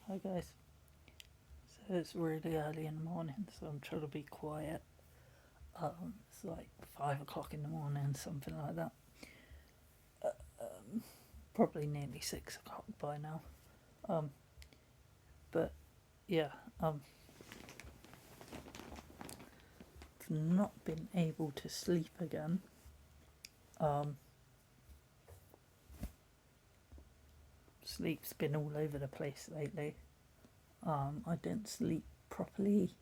Hi guys. So it's really early in the morning, so I'm trying to be quiet. It's like 5 o'clock in the morning, something like that. Probably nearly 6 o'clock by now. Um, but yeah, I've not been able to sleep again. Um, Sleep's been all over the place lately. I didn't sleep properly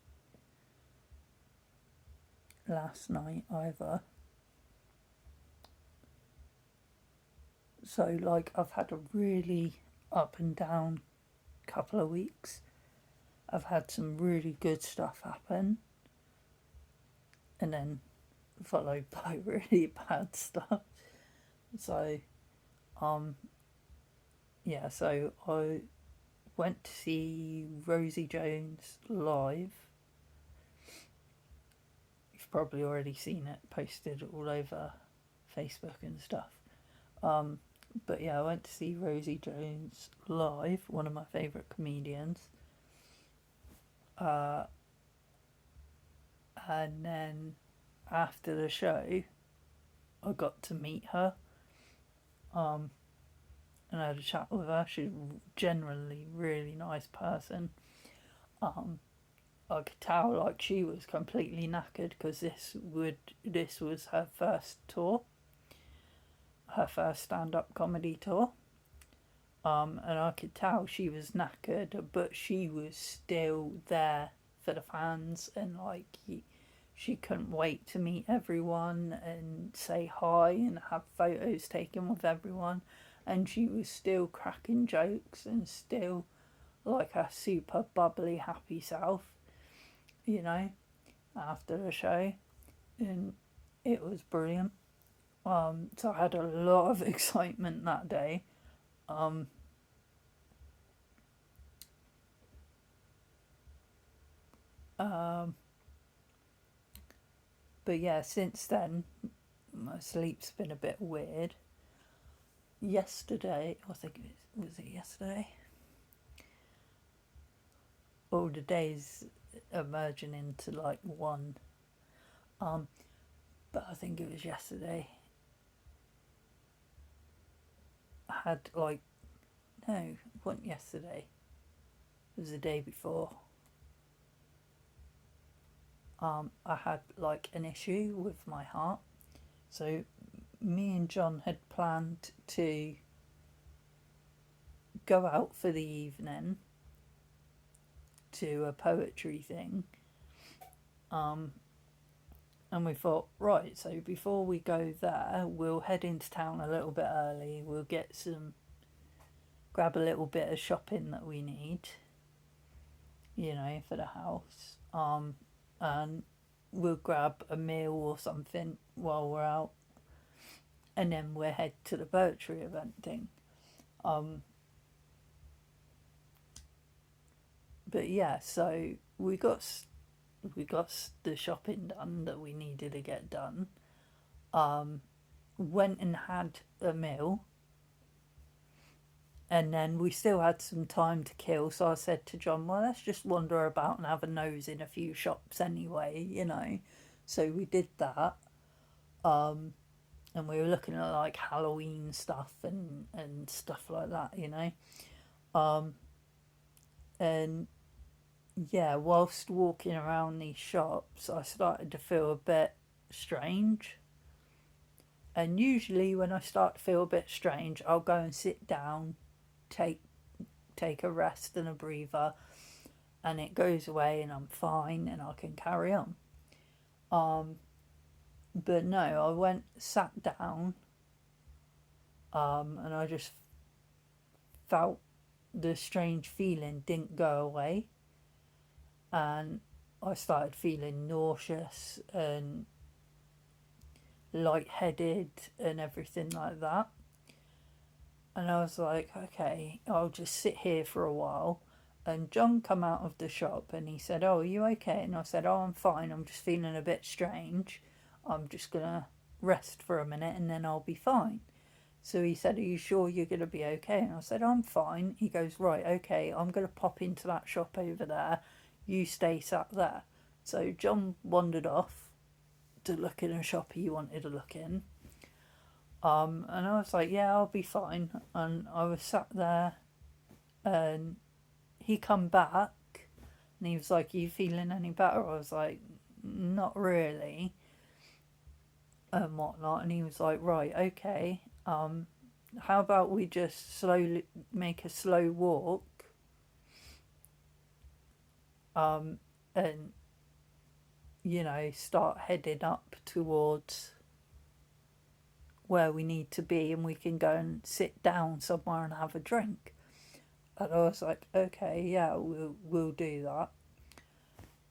last night either. So like I've had a really up and down couple of weeks. I've had some really good stuff happen, and then followed by really bad stuff. So, um, yeah, so I went to see Rosie Jones live. You've probably already seen it posted all over Facebook and stuff. Um, but yeah, I went to see Rosie Jones live, one of my favourite comedians. Uh, and then after the show, I got to meet her. Um, and I had a chat with her. She's generally really nice person. Um, I could tell like she was completely knackered because this was her first tour, her first stand up comedy tour. And I could tell she was knackered, but she was still there for the fans, and like she couldn't wait to meet everyone and say hi and have photos taken with everyone. And she was still cracking jokes and still like her super bubbly, happy self, you know, after the show. And it was brilliant. So I had a lot of excitement that day. Um, um, but yeah, since then, my sleep's been a bit weird. Yesterday, I think was it yesterday? All the days are merging into like one. Um, but I think it was yesterday. I had like no, it wasn't yesterday. It was the day before. I had like an issue with my heart. So me and John had planned to go out for the evening to a poetry thing. Um, and we thought, right, so before we go there, we'll head into town a little bit early. We'll grab a little bit of shopping that we need, for the house. And we'll grab a meal or something while we're out, and then we'll head to the poetry event thing. Um, but yeah, so we got the shopping done that we needed to get done. Um, Went and had a meal, and then we still had some time to kill. So I said to John, "Well, let's just wander about and have a nose in a few shops anyway." So we did that, and we were looking at like Halloween stuff and stuff like that. And yeah, whilst walking around these shops, I started to feel a bit strange. And usually, when I start to feel a bit strange, I'll go and sit down, take take a rest and a breather, and it goes away, and I'm fine, and I can carry on. Um, but no, I went sat down, and I just felt the strange feeling didn't go away, and I started feeling nauseous and lightheaded and everything like that. And I was like, okay, I'll just sit here for a while. And John come out of the shop and he said, "Oh, are you okay?" And I said, "Oh, I'm fine. I'm just feeling a bit strange. I'm just gonna rest for a minute and then I'll be fine." So he said, "Are you sure you're going to be okay?" And I said, "I'm fine." He goes, "Right, okay, I'm going to pop into that shop over there. You stay sat there." So John wandered off to look in a shop he wanted to look in. And I was like, "Yeah, I'll be fine." And I was sat there, and he come back, and he was like, "Are you feeling any better?" I was like, "Not really," and whatnot. And he was like, "Right, okay. How about we just slowly make a slow walk, and start heading up towards where we need to be, and we can go and sit down somewhere and have a drink." And I was like, "Okay, yeah, we'll do that."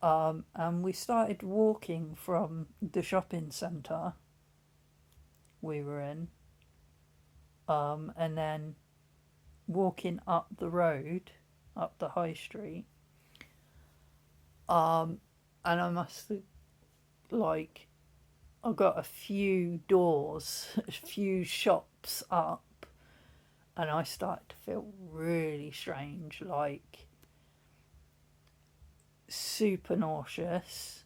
And we started walking from the shopping centre we were in, and then walking up the road, up the high street. And I must have, like, I got a few doors, a few shops up, and I started to feel really strange, like super nauseous,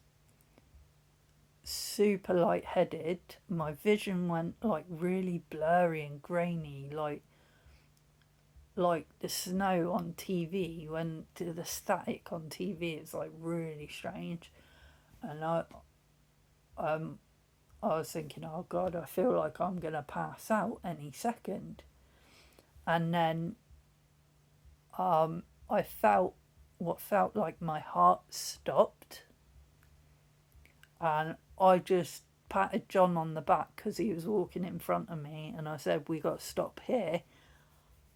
super lightheaded. My vision went like really blurry and grainy, like the snow on TV when the static on TV is like really strange. And um I was thinking, oh God, I feel like I'm gonna pass out any second. And then I felt what felt like my heart stopped, and I just patted John on the back because he was walking in front of me, and I said, "We got to stop here."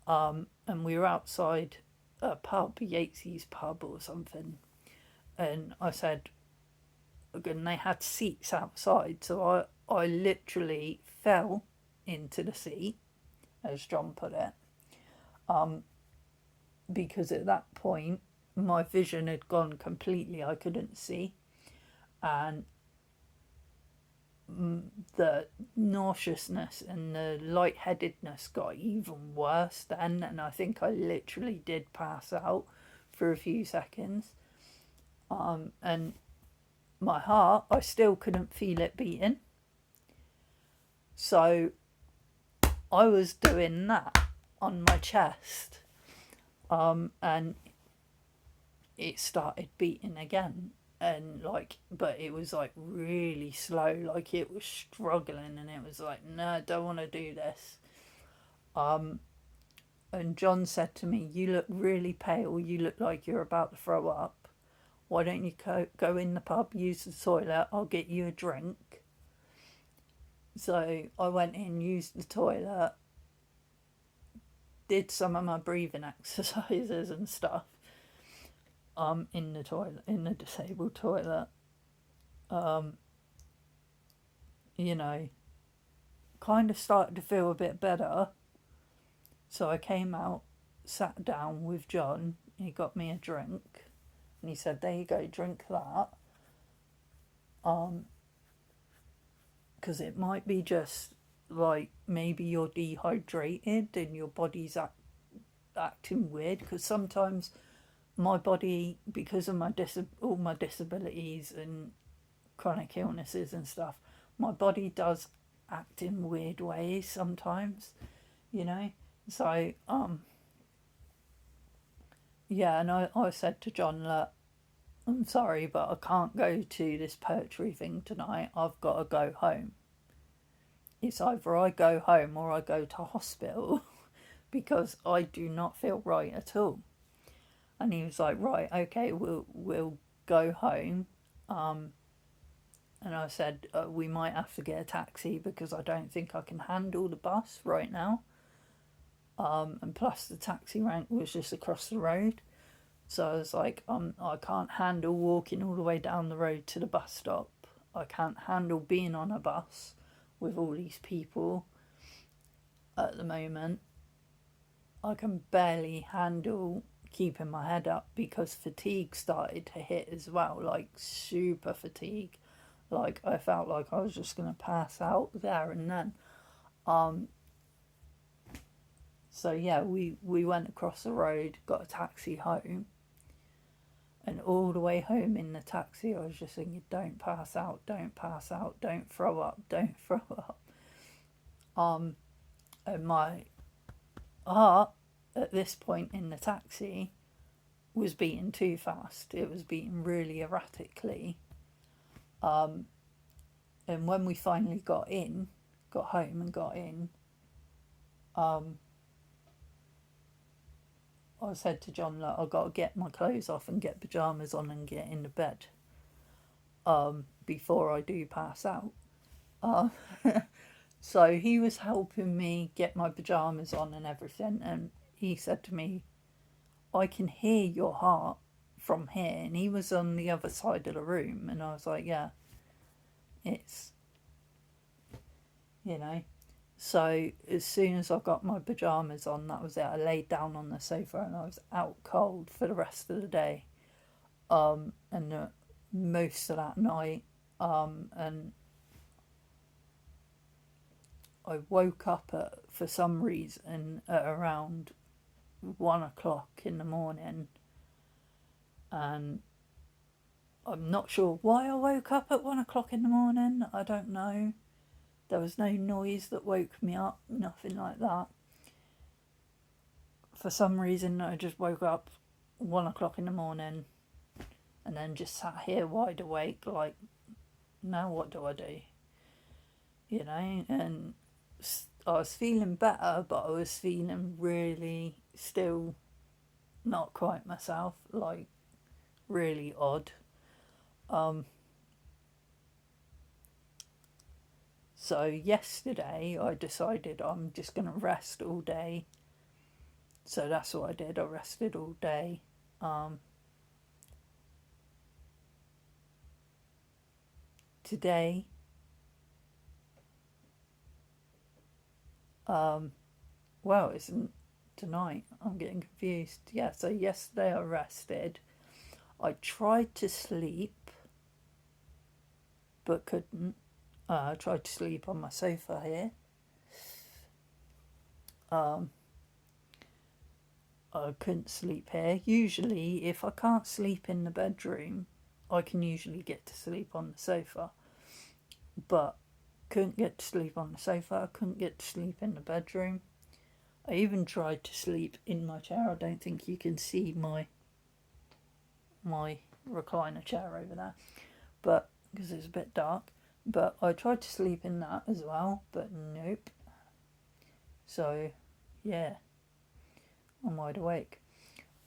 And we were outside a pub, Yates's pub or something, and I said, and they had seats outside, so I literally fell into the seat, as John put it, because at that point my vision had gone completely. I couldn't see, and the nauseousness and the lightheadedness got even worse then, and I think I literally did pass out for a few seconds. And my heart, I still couldn't feel it beating. So I was doing that on my chest, and it started beating again. And like, but it was like really slow, like it was struggling, and it was like, "No, I don't want to do this." And John said to me, "You look really pale, you look like you're about to throw up. Why don't you go in the pub, use the toilet, I'll get you a drink." So I went in, used the toilet, did some of my breathing exercises and stuff, in the toilet, in the disabled toilet. You know, kind of started to feel a bit better. So I came out, sat down with John. He got me a drink, and he said, "There you go, drink that." Because it might be just like maybe you're dehydrated and your body's acting weird. Because sometimes my body, because of all my disabilities and chronic illnesses and stuff, my body does act in weird ways sometimes, you know. So yeah, and I said to John, "Look, I'm sorry, but I can't go to this poetry thing tonight. I've got to go home. It's either I go home or I go to hospital because I do not feel right at all." And he was like, "Right, okay, we'll go home." And I said, "We might have to get a taxi because I don't think I can handle the bus right now." And plus, the taxi rank was just across the road. So I was like, I can't handle walking all the way down the road to the bus stop. I can't handle being on a bus with all these people at the moment. I can barely handle keeping my head up because fatigue started to hit as well, like super fatigue. Like I felt like I was just going to pass out there and then. So yeah, we went across the road, got a taxi home, and all the way home in the taxi, I was just thinking, don't pass out, don't pass out, don't throw up, don't throw up. And my heart at this point in the taxi was beating too fast. It was beating really erratically. And when we finally got home and got in, I said to John, look, I've got to get my clothes off and get pyjamas on and get into bed before I do pass out. So he was helping me get my pyjamas on and everything. And he said to me, I can hear your heart from here. And he was on the other side of the room. And I was like, yeah, it's, you know. So as soon as I got my pyjamas on, that was it. I laid down on the sofa and I was out cold for the rest of the day. And most of that night. And I woke up for some reason at around 1 o'clock in the morning, and I'm not sure why I woke up at 1 o'clock in the morning. I don't know. There was no noise that woke me up, nothing like that. For some reason, I just woke up 1 o'clock in the morning and then just sat here wide awake, like, now what do I do? You know, and I was feeling better, but I was feeling really still not quite myself, like really odd. So yesterday I decided I'm just going to rest all day. So that's what I did. I rested all day. Today, well, it's tonight. I'm getting confused. Yeah, so yesterday I rested. I tried to sleep, but couldn't. I tried to sleep on my sofa here. I couldn't sleep here. Usually, if I can't sleep in the bedroom, I can usually get to sleep on the sofa. But couldn't get to sleep on the sofa. I couldn't get to sleep in the bedroom. I even tried to sleep in my chair. I don't think you can see my recliner chair over there, but because it's a bit dark. But I tried to sleep in that as well, but nope. So, yeah, I'm wide awake.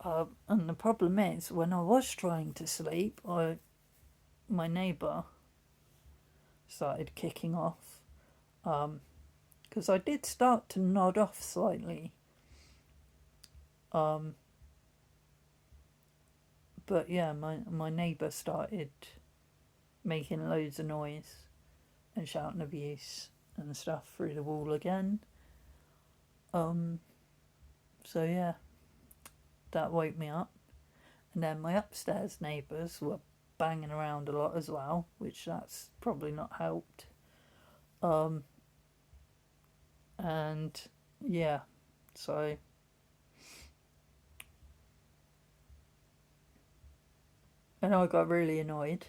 And the problem is, when I was trying to sleep, my neighbour started kicking off. Because I did start to nod off slightly. But yeah, my neighbour started making loads of noise and shouting abuse and stuff through the wall again. So yeah, that woke me up. And then my upstairs neighbours were banging around a lot as well, which that's probably not helped. And yeah, so and I got really annoyed,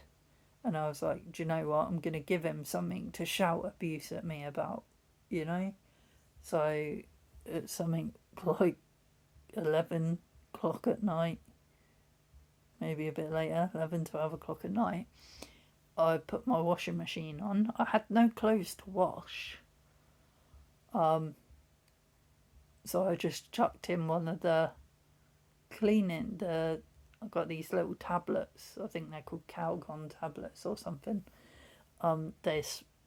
and I was like, do you know what? I'm gonna give him something to shout abuse at me about, you know. So it's something like 11 o'clock at night, maybe a bit later, 11, 12 o'clock at night. I put my washing machine on. I had no clothes to wash. So I just chucked in one of the cleaning, I've got these little tablets. I think they're called Calgon tablets or something.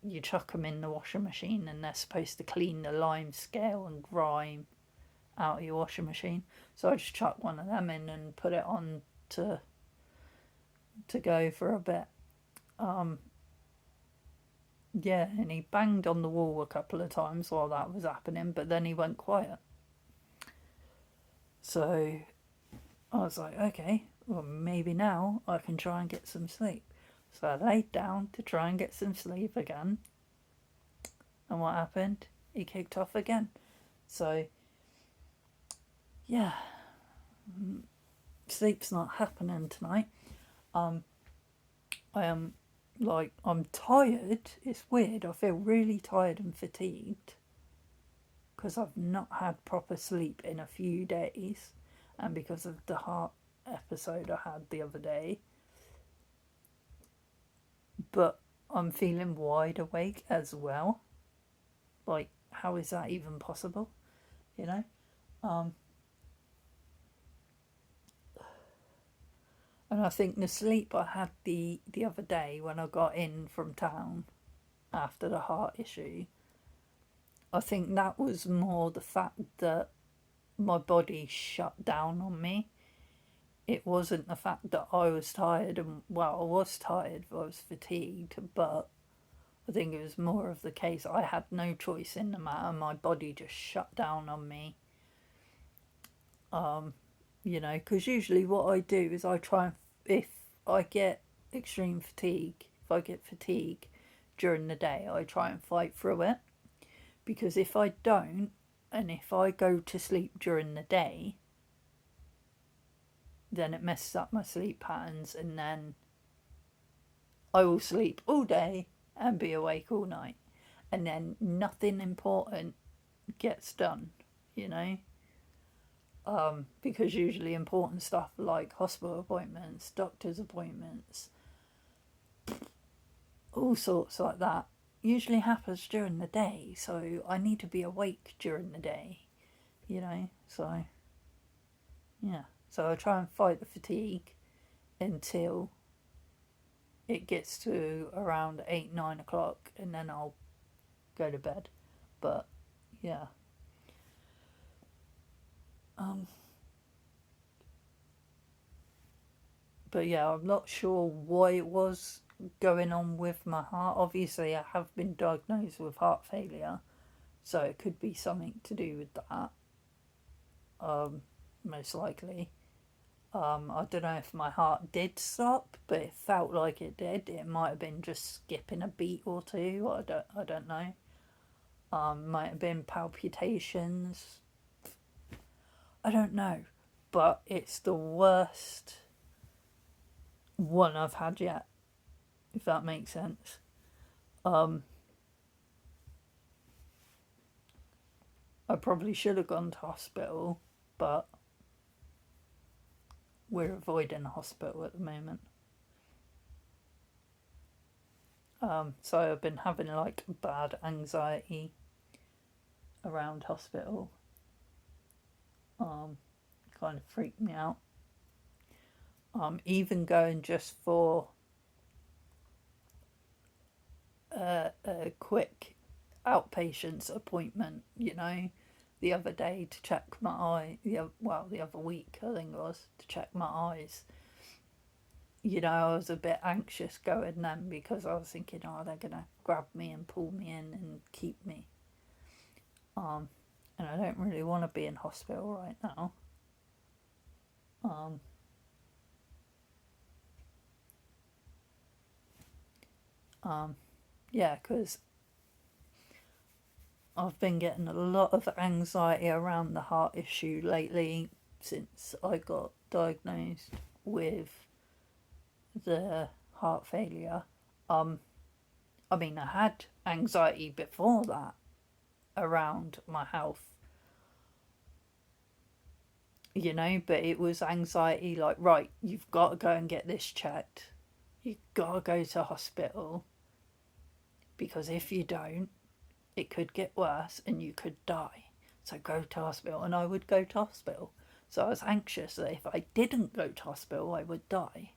You chuck them in the washing machine, and they're supposed to clean the lime scale and grime out of your washing machine. So I just chucked one of them in and put it on to go for a bit. Yeah, and he banged on the wall a couple of times while that was happening, but then he went quiet. So I was like, okay, well, maybe now I can try and get some sleep. So I laid down to try and get some sleep again. And what happened? He kicked off again. So yeah, sleep's not happening tonight. I am I'm tired. It's weird. I feel really tired and fatigued because I've not had proper sleep in a few days, and because of the heart episode I had the other day. But I'm feeling wide awake as well. Like, how is that even possible? You know? Um, and I think the sleep I had the other day when I got in from town after the heart issue, I think that was more the fact that my body shut down on me. It wasn't the fact that I was tired, and well, I was tired, I was fatigued, but I think it was more of the case I had no choice in the matter. My body just shut down on me. Because usually what I do is I try and, if I get extreme fatigue, if I get fatigue during the day, I try and fight through it. Because if I don't, and if I go to sleep during the day, then it messes up my sleep patterns, and then I will sleep all day and be awake all night. And then nothing important gets done, you know? Because usually important stuff like hospital appointments, doctor's appointments, all sorts like that, usually happens during the day. So I need to be awake during the day, you know? So, yeah. So I try and fight the fatigue until it gets to around 8, 9 o'clock, and then I'll go to bed. But, yeah. Um, but yeah, I'm not sure why it was going on with my heart. Obviously, I have been diagnosed with heart failure, so it could be something to do with that. Most likely. I don't know if my heart did stop, but it felt like it did. It might have been just skipping a beat or two. I don't know. Might have been palpitations. I don't know, but it's the worst one I've had yet, if that makes sense. I probably should have gone to hospital, but we're avoiding the hospital at the moment. So I've been having like bad anxiety around hospital. Kind of freaked me out. Even going just for a quick outpatient's appointment, the other day to check my eye. The other week I think it was to check my eyes. I was a bit anxious going then because I was thinking, oh, they're gonna grab me and pull me in and keep me. And I don't really want to be in hospital right now. Yeah, because I've been getting a lot of anxiety around the heart issue lately since I got diagnosed with the heart failure. I mean, I had anxiety before that around my health, but it was anxiety like, right, you've got to go and get this checked. You've got to go to hospital because if you don't, it could get worse and you could die. So go to hospital. And I would go to hospital. So I was anxious that if I didn't go to hospital, I would die.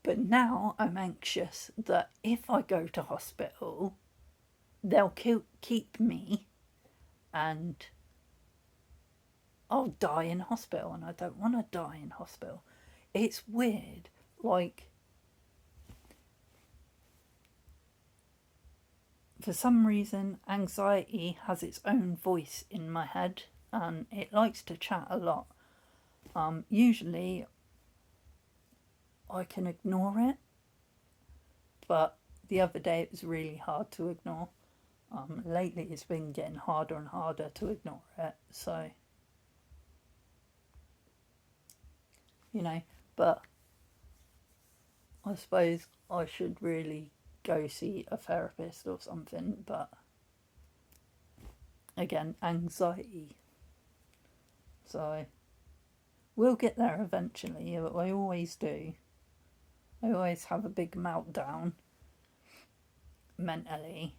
But now I'm anxious that if I go to hospital, they'll keep me and I'll die in hospital. And I don't want to die in hospital. It's weird. Like, for some reason, anxiety has its own voice in my head and it likes to chat a lot. Usually, I can ignore it, but the other day it was really hard to ignore. Lately, it's been getting harder and harder to ignore it. So, you know. But I suppose I should really go see a therapist or something. But again, anxiety. So we'll get there eventually. I always do. I always have a big meltdown mentally,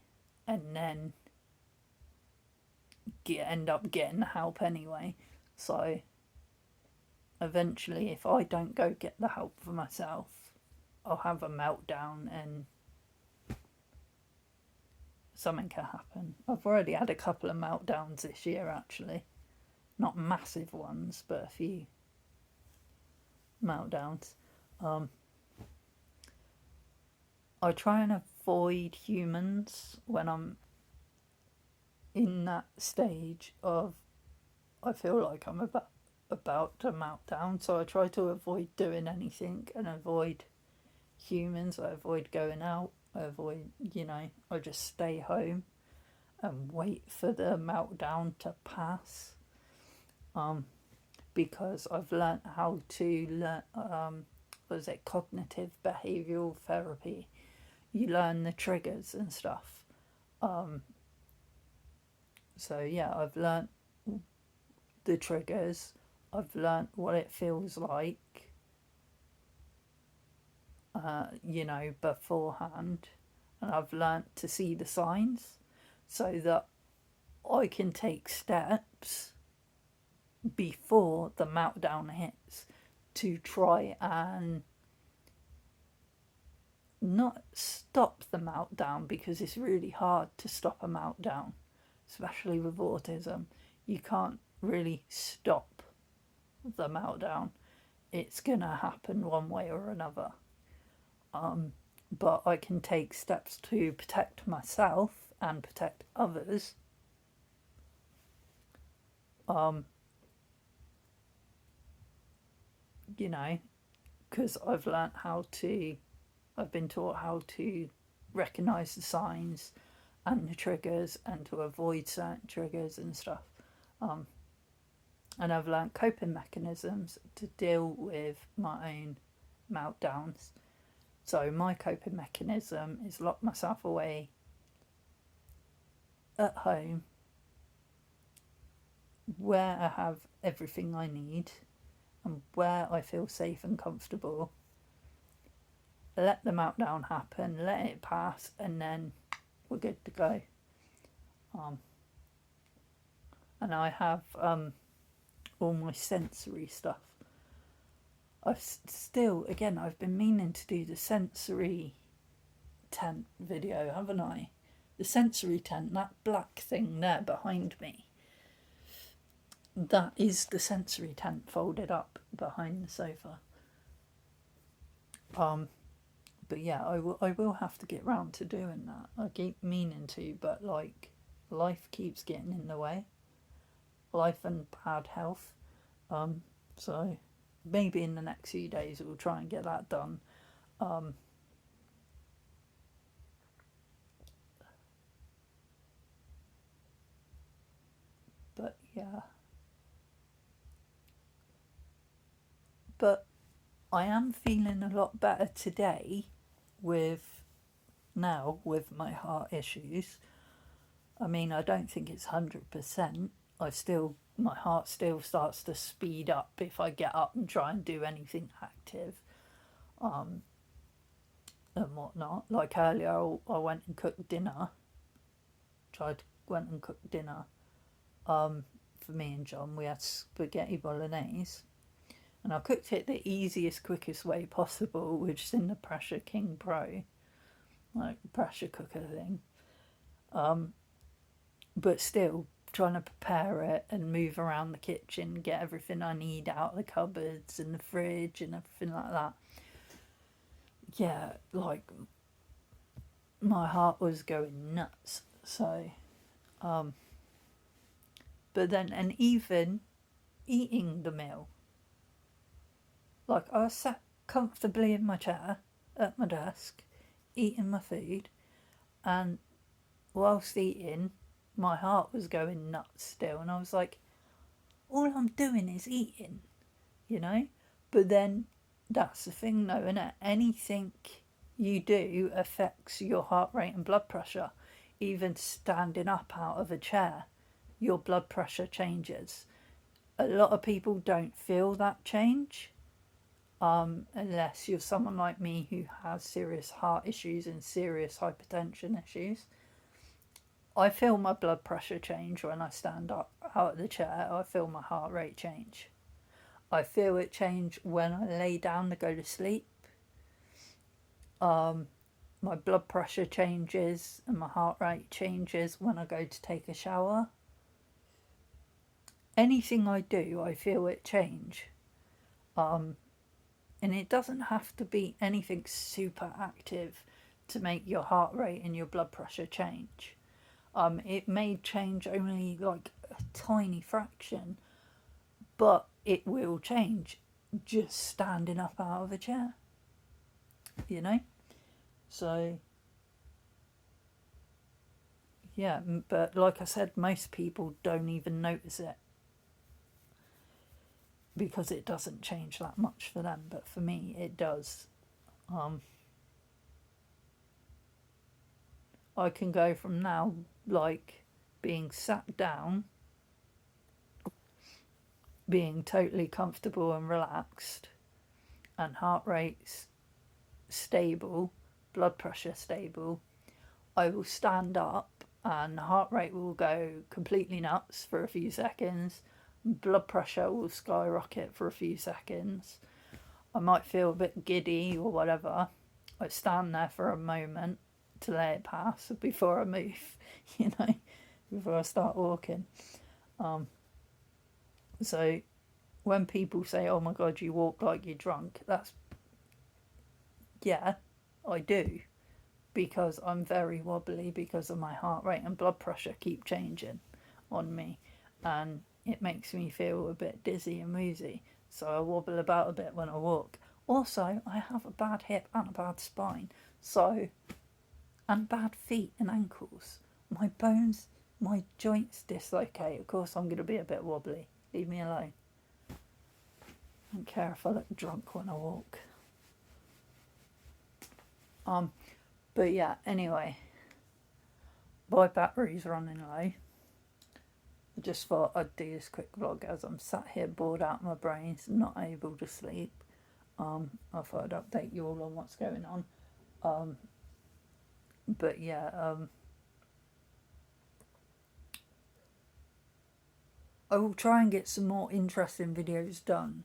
and then end up getting help anyway. So eventually, if I don't go get the help for myself, I'll have a meltdown and something can happen. I've already had a couple of meltdowns this year, actually. Not massive ones, but a few meltdowns. I try and avoid humans when I'm in that stage of I feel like I'm about to meltdown. So I try to avoid doing anything and avoid humans. I avoid going out. I avoid, I just stay home and wait for the meltdown to pass. Because I've learnt how to learn, cognitive behavioural therapy. You learn the triggers and stuff. So yeah, I've learnt the triggers. I've learnt what it feels like, beforehand. And I've learnt to see the signs so that I can take steps before the meltdown hits to try and not stop the meltdown, because it's really hard to stop a meltdown, especially with autism. You can't really stop the meltdown. It's gonna happen one way or another. But I can take steps to protect myself and protect others. Because I've been taught how to recognize the signs and the triggers and to avoid certain triggers and stuff. And I've learned coping mechanisms to deal with my own meltdowns. So my coping mechanism is lock myself away at home where I have everything I need and where I feel safe and comfortable. Let the meltdown happen, let it pass, and then we're good to go. And I have all my sensory stuff. I've been meaning to do the sensory tent video, haven't I? The sensory tent, that black thing there behind me, that is the sensory tent folded up behind the sofa. But yeah, I will have to get round to doing that. I keep meaning to, but life keeps getting in the way. Life and bad health. So maybe in the next few days we'll try and get that done. But yeah. But I am feeling a lot better today with my heart issues. I mean, I don't think it's 100%. My heart still starts to speed up if I get up and try and do anything active, and whatnot. Like earlier, I went and cooked dinner. Went and cooked dinner. For me and John, we had spaghetti bolognese, and I cooked it the easiest, quickest way possible, which is in the Pressure King Pro, like pressure cooker thing. But still trying to prepare it and move around the kitchen, get everything I need out of the cupboards and the fridge and everything like that. Yeah, my heart was going nuts. So, but then, and even eating the meal, I was sat comfortably in my chair at my desk, eating my food, and whilst eating, my heart was going nuts still, and I was like, all I'm doing is eating, you know? But then that's the thing though, isn't it? Anything you do affects your heart rate and blood pressure. Even standing up out of a chair, your blood pressure changes. A lot of people don't feel that change, unless you're someone like me who has serious heart issues and serious hypertension issues. I feel my blood pressure change when I stand up out of the chair. I feel my heart rate change. I feel it change when I lay down to go to sleep. My blood pressure changes and my heart rate changes when I go to take a shower. Anything I do, I feel it change. And it doesn't have to be anything super active to make your heart rate and your blood pressure change. It may change only like a tiny fraction, but it will change just standing up out of a chair, you know? So, yeah, but like I said, most people don't even notice it because it doesn't change that much for them, but for me, it does. I can go from now, like, being sat down, being totally comfortable and relaxed, and heart rates stable, blood pressure stable. I will stand up and heart rate will go completely nuts for a few seconds. Blood pressure will skyrocket for a few seconds. I might feel a bit giddy or whatever. I stand there for a moment to let it pass before I move, you know, before I start walking. So when people say, "Oh my God, you walk like you're drunk," that's, yeah, I do, because I'm very wobbly because of my heart rate and blood pressure keep changing on me, and it makes me feel a bit dizzy and woozy. So I wobble about a bit when I walk. Also, I have a bad hip and a bad spine, so, and bad feet and ankles. My bones, my joints dislocate. Of course, I'm going to be a bit wobbly. Leave me alone. I don't care if I look drunk when I walk. But yeah, anyway, my battery's running low. I just thought I'd do this quick vlog as I'm sat here bored out my brains, not able to sleep. I thought I'd update you all on what's going on. But yeah, I will try and get some more interesting videos done.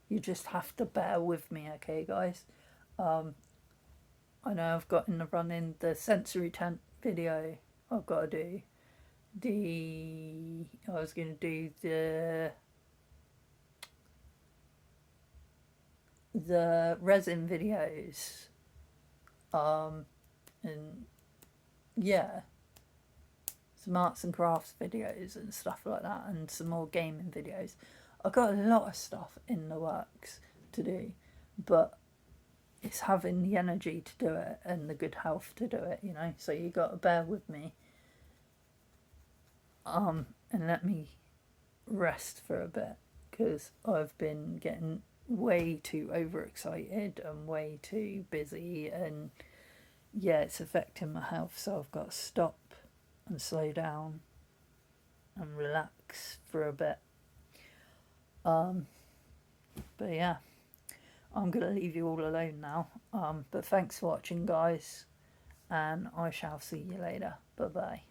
You just have to bear with me, okay, guys? I know I've got in the running the sensory tent video I've got to do. I was going to do the resin videos. And yeah, some arts and crafts videos and stuff like that, and some more gaming videos. I've got a lot of stuff in the works to do, but it's having the energy to do it and the good health to do it, you know. So you got to bear with me, and let me rest for a bit, because I've been getting way too overexcited and way too busy, and yeah, it's affecting my health. So I've got to stop and slow down and relax for a bit. But yeah, I'm gonna leave you all alone now. But thanks for watching, guys, and I shall see you later. Bye bye.